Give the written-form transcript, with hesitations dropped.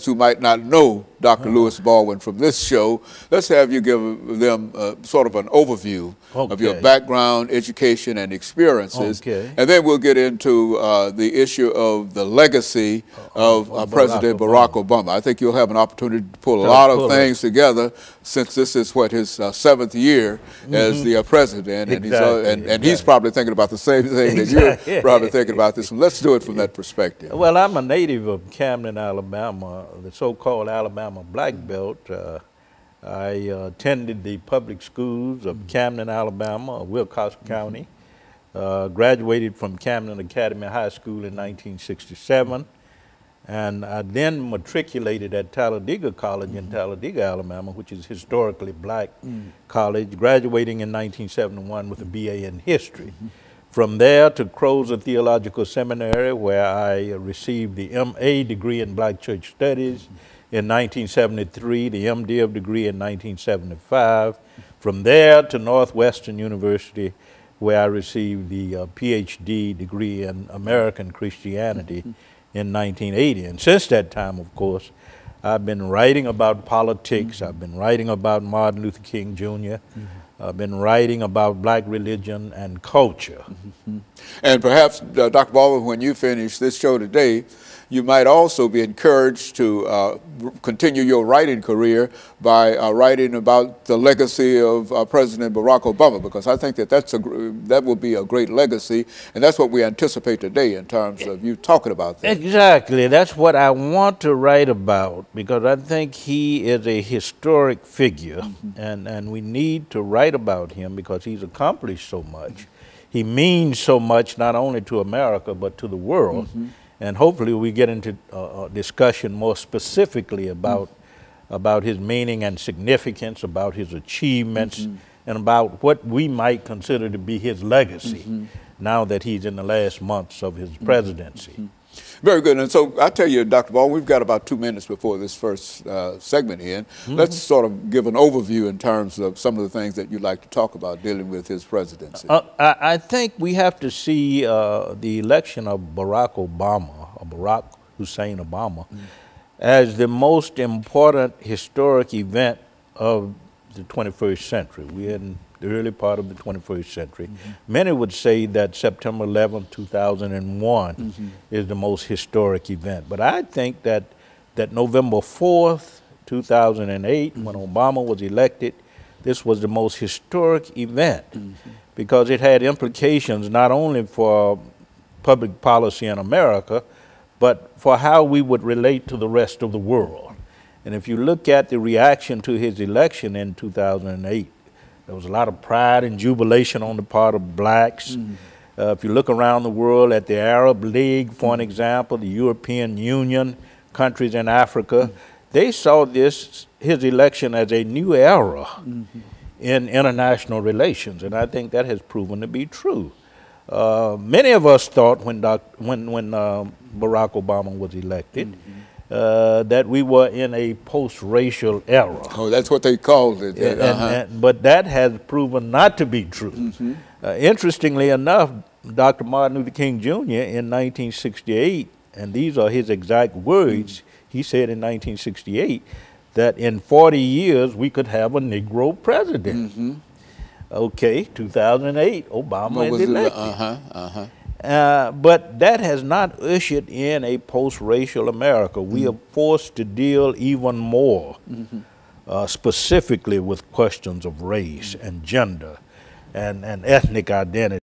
who might not know Dr. Lewis Baldwin from this show, let's have you give them sort of an overview of your background, education, and experiences. And then we'll get into the issue of the legacy of President Barack Obama. I think you'll have an opportunity to pull a lot of things together, since this is what his 7th year as the president, and he's probably thinking about the same thing that you're probably thinking about this. Let's do it from that perspective. Well, I'm a native of Camden, Alabama, the so-called Alabama Black Belt. I attended the public schools of Camden, Alabama, Wilcox County, graduated from Camden Academy High School in 1967, and I then matriculated at Talladega College in Talladega, Alabama, which is historically black college, graduating in 1971 with a BA in history. From there to Crozer Theological Seminary, where I received the MA degree in Black Church Studies in 1973, the MDiv degree in 1975. From there to Northwestern University, where I received the PhD degree in American Christianity in 1980. And since that time, of course, I've been writing about politics. I've been writing about Martin Luther King Jr. I've been writing about black religion and culture. And perhaps, Dr. Baldwin, when you finish this show today, you might also be encouraged to continue your writing career by writing about the legacy of President Barack Obama, because I think that that will be a great legacy, and that's what we anticipate today in terms of you talking about that. Exactly. That's what I want to write about, because I think he is a historic figure, and we need to write about him because he's accomplished so much. He means so much not only to America but to the world. And hopefully we get into a discussion more specifically about his meaning and significance, about his achievements, and about what we might consider to be his legacy now that he's in the last months of his presidency. Very good. And so I tell you, Dr. Baldwin, we've got about 2 minutes before this first segment in. Let's sort of give an overview in terms of some of the things that you'd like to talk about dealing with his presidency. I think we have to see the election of Barack Obama, or Barack Hussein Obama, as the most important historic event of the 21st century. We're in the early part of the 21st century. Many would say that September 11, 2001 is the most historic event. But I think that November 4th, 2008, when Obama was elected, this was the most historic event because it had implications not only for public policy in America, but for how we would relate to the rest of the world. And if you look at the reaction to his election in 2008, there was a lot of pride and jubilation on the part of blacks. If you look around the world at the Arab League, for an example, the European Union, countries in Africa, they saw his election as a new era in international relations, and I think that has proven to be true. Many of us thought when Barack Obama was elected that we were in a post-racial era. Oh, that's what they called it. But that has proven not to be true. Interestingly enough, Dr. Martin Luther King Jr. in 1968, and these are his exact words, he said in 1968 that in 40 years we could have a Negro president. Okay, 2008, Obama is elected. But that has not ushered in a post-racial America. We are forced to deal even more specifically with questions of race and gender and ethnic identity.